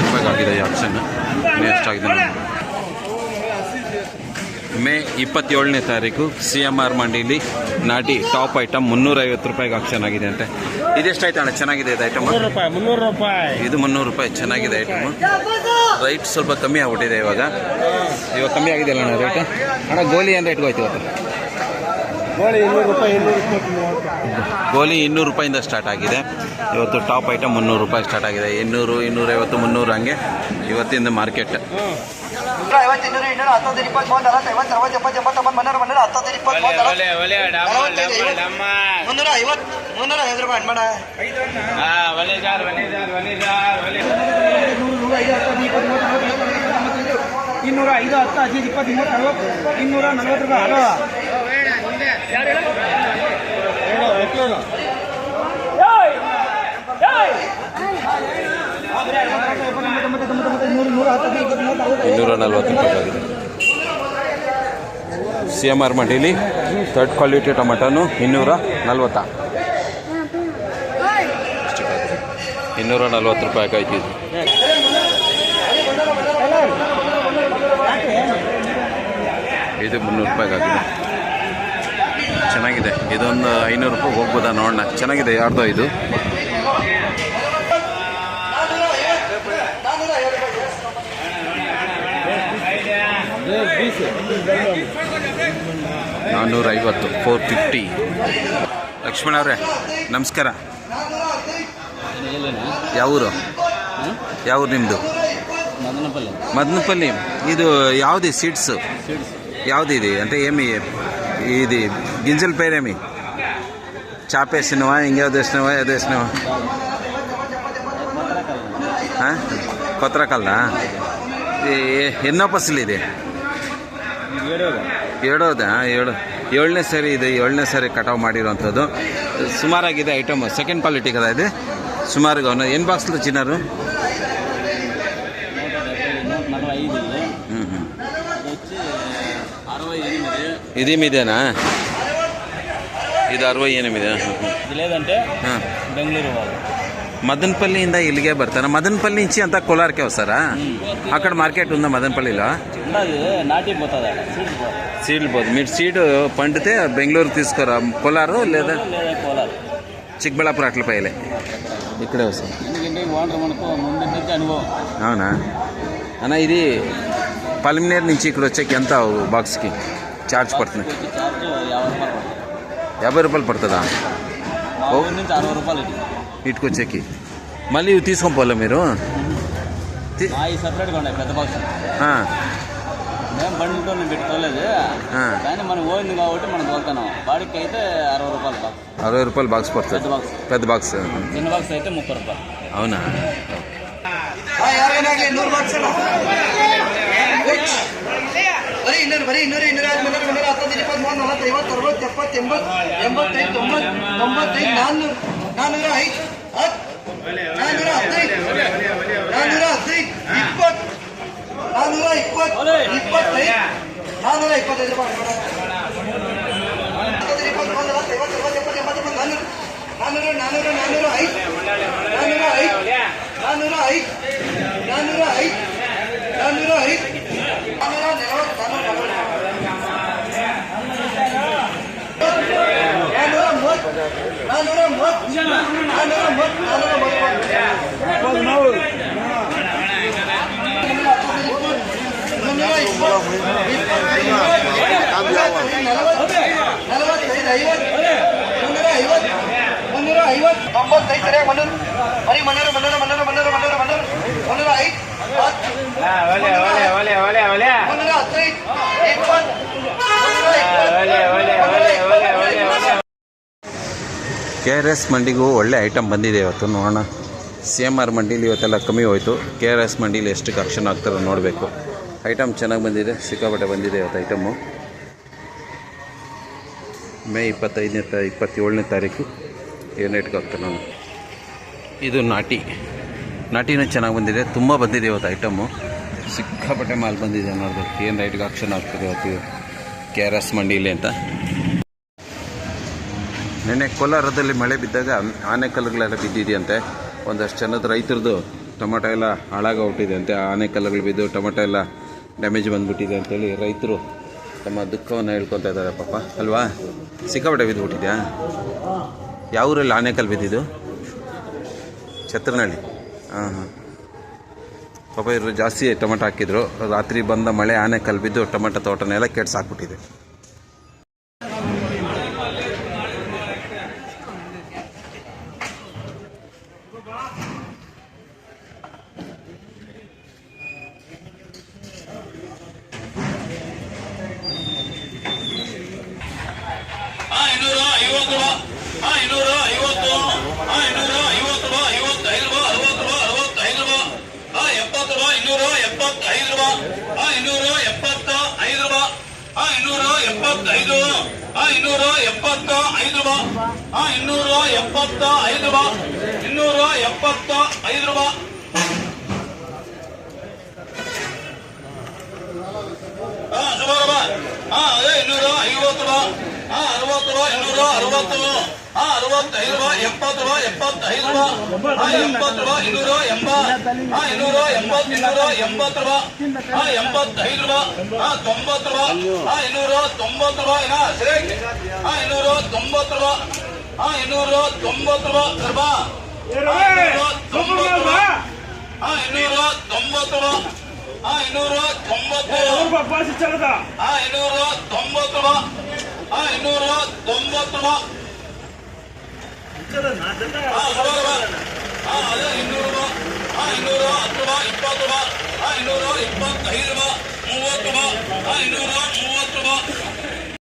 ರೂಪಾಯಿಗಾಗಿದೆ ಈ ಆಪ್ಷನ್. ಎಷ್ಟಾಗಿದೆ ಮೇ 27ನೇ ತಾರೀಕು CMR ಮಂಡಿಲಿ ನಾಟಿ ಟಾಪ್ ಐಟಮ್ 350 ರೂಪಾಯಿಗೆ ಆಪ್ಷನ್ ಆಗಿದೆ ಅಂತೆ. ಇದೆಷ್ಟಾಯ್ತು ಅಣ್ಣ? ಚೆನ್ನಾಗಿದೆ ಇದು ಐಟಮ್. 300 ರೂಪಾಯಿ. ಇದು 300 ರೂಪಾಯಿ. ಚೆನ್ನಾಗಿದೆ ಐಟಮ್. ರೈಟ್ ಸ್ವಲ್ಪ ಕಮ್ಮಿ ಆಗ್ಬಿಟ್ಟಿದೆ ಇವಾಗ ಕಮ್ಮಿ ಆಗಿದೆ ಅಲ್ಲ ಅಣ್ಣ ರೇಟ್? ಅಣ್ಣ ಗೋಲಿ ಏನು ರೇಟ್ಗೆ ಹೋಯ್ತು ಇವತ್ತು? ಗೋಲಿ 200 ರೂಪಾಯಿ. ಗೋಲಿ 200 ರೂಪಾಯಿಂದ ಸ್ಟಾರ್ಟ್ ಆಗಿದೆ ಇವತ್ತು. ಟಾಪ್ ಐಟಮ್ 300 ರೂಪಾಯಿ ಸ್ಟಾರ್ಟ್ ಆಗಿದೆ. 200, 250, 300 ಹಂಗೆ ಇವತ್ತಿಂದ ಮಾರ್ಕೆಟ್. 250, 200, 210, 20, 30, 40, 50, 60, 70, 80, 90, 100, 100, 10, 20, 30, 350 ರೂಪಾಯಿ ಮಾಡ. 205, 10, 15, 20, 30, 40, 240 ರೂಪಾಯಿ. ಹಲೋ CMR ಮಂಡಿಲಿ ಥರ್ಡ್ ಕ್ವಾಲಿಟಿ ಟೊಮೆಟೊನು 240. 240 ರೂಪಾಯಿ ಆಯ್ತು ಇದು. ಇದು 300 ರೂಪಾಯಿಗೆ ಆಗಿದೆ. ಚೆನ್ನಾಗಿದೆ. ಇದೊಂದು 500 ರೂಪಾಯಿ ಹೋಗ್ಬೋದಾ ನೋಡೋಣ. ಚೆನ್ನಾಗಿದೆ. ಯಾರ್ದೋ ಇದು? $450, 450. ಲಕ್ಷ್ಮಣ ಅವರೇ ನಮಸ್ಕಾರ. ಯಾವೂರು ನಿಮ್ಮದು? ಮದನಪಲ್ಲಿ. ಇದು ಯಾವುದು ಸೀಡ್ಸು? ಯಾವುದಿದೆ అంటే ఏమి ఇది గింజల పేరేమి? చాపేసినవా ఇంకేదో వేసినవా? ఏదో వేసినవా? కొత్త రకాలదా? ఎన్నో పసులు ఇది? ಏಳನೇ ಸರಿ ಇದೆ. 7ನೇ ಸರಿ ಕಟಾವು ಮಾಡಿರೋವಂಥದ್ದು. ಸುಮಾರಾಗಿದೆ ಐಟಮ್. ಸೆಕೆಂಡ್ ಕ್ವಾಲಿಟಿ కదా ఇది? సుమారుగా ఉన్నది. ఎన్ని బాక్సులు తెచ్చినారు? ఇది మీదేనా? ಇದು 68. లేదంటే బెంగళూరు వాళ్ళు మదనపల్లిಯಿಂದ ఇಲ್ಲಿಗೆ ಬರ್ತಾరా? మదనపల్లి నుంచి అంతా కోలార్కే వస్తారా? అక్కడ మార్కెట్ ఉందా మదనపల్లిలో? సీడ్లు పోదు. మీరు సీడ్ పండితే బెంగళూరు తీసుకోరా? కోలారు లేదా చిక్కబಳ್ಳాపురం అట్ల పైలే ఇక్కడే వస్తాం. అవునా అన్న? ఇది పల్మినేరు నుంచి ఇక్కడ వచ్చేకి ఎంత బాక్స్కి ఛార్జ్ పడుతుంది? 50 రూపాయలు పడుతుందా? ఇటుకు వచ్చేకి మళ్ళీ ఇవి తీసుకొని పోలే మీరు? సపరేట్గా ఉన్నాయి పెద్ద బాక్స్. మేము బండితో పెట్టుకోలేదు కానీ మనం ఓయింది కాబట్టి మనం తోలుతున్నాం. బాడీకి అయితే 60 రూపాయలు బాక్స్. 60 రూపాయలు బాక్స్ పడుతుంది. పెద్ద బాక్స్. చిన్న బాక్స్ అయితే 30 రూపాయలు. అవునా? ಬರೀ 200, 200, 200, 10, 20, 30, 40, 50, 60, 70, 80, 85, 90, 95, 400, 415, 425 ರೂಪಾಯಿ. 95 ಸರಿಯಾಗಿ 100 ಬರೀ 100, KRS ಮಂಡಿಗೂ ಒಳ್ಳೆ ಐಟಮ್ ಬಂದಿದೆ ಇವತ್ತು. ನೋಡೋಣ. CMR ಮಂಡಿಲಿ ಇವತ್ತೆಲ್ಲ ಕಮ್ಮಿ ಹೋಯಿತು. KRS ಮಂಡಿಲಿ ಎಷ್ಟು ಕಲೆಕ್ಷನ್ ಆಗ್ತಾರೋ ನೋಡಬೇಕು. ಐಟಮ್ ಚೆನ್ನಾಗಿ ಬಂದಿದೆ. ಸಿಕ್ಕಾಪಟ್ಟೆ ಬಂದಿದೆ ಇವತ್ತು ಐಟಮ್ಮು. ಮೇ 27ನೇ ತಾರೀಕು ಏನು ರೇಟ್ಗೆ ಆಗ್ತಾರೆ ನಾನು. ಇದು ನಾಟಿನೂ ಚೆನ್ನಾಗಿ ಬಂದಿದೆ. ತುಂಬ ಬಂದಿದೆ ಇವತ್ತು ಐಟಮ್ಮು. ಸಿಕ್ಕಾಪಟ್ಟೆ ಮಾಲ್ ಬಂದಿದೆ ನೋಡ್ಬೇಕು ಏನು ರೈಟ್ಗೆ ಆಕ್ಷನ್ ಆಗ್ತದೆ ಇವತ್ತು ಕೆ ಆರ್ ಎಸ್ ಮಂಡಿಲಿ ಅಂತ. ನೆನ್ನೆ ಕೋಲಾರದಲ್ಲಿ ಮಳೆ ಬಿದ್ದಾಗ ಆನೆಕಲ್ಲುಗಳೆಲ್ಲ ಬಿದ್ದಿದೆಯಂತೆ. ಒಂದಷ್ಟು ಜನದ ರೈತರದ್ದು ಟೊಮೆಟೊ ಎಲ್ಲ ಹಾಳಾಗೋಗ್ಬಿಟ್ಟಿದೆ ಅಂತೆ. ಆನೆಕಲ್ಲುಗಳು ಬಿದ್ದು ಟೊಮೆಟೊ ಎಲ್ಲ ಡ್ಯಾಮೇಜ್ ಬಂದುಬಿಟ್ಟಿದೆ ಅಂತೇಳಿ ರೈತರು ತಮ್ಮ ದುಃಖವನ್ನು ಹೇಳ್ಕೊತಾ ಇದ್ದಾರೆ ಪಾಪ ಅಲ್ವಾ. ಸಿಕ್ಕಾಪಟ್ಟೆ ಬಿದ್ದುಬಿಟ್ಟಿದ್ಯಾ? ಯಾವ ಊರಲ್ಲಿ ಆನೆಕಲ್ಲು ಬಿದ್ದಿದ್ದು? ಛತ್ರನಹಳ್ಳಿ. ಹಾಂ ಹಾಂ. ಪಾಪ ಇವರು ಜಾಸ್ತಿ ಟೊಮೆಟೊ ಹಾಕಿದ್ರು. ರಾತ್ರಿ ಬಂದ ಮಳೆ ಆನೆಕಲ್ಲು ಬಿದ್ದು ಟೊಮೆಟೊ ತೋಟನೆಲ್ಲ ಕೆಡ್ಸಾಕ್ಬಿಟ್ಟಿದೆ. ಅದೇ 200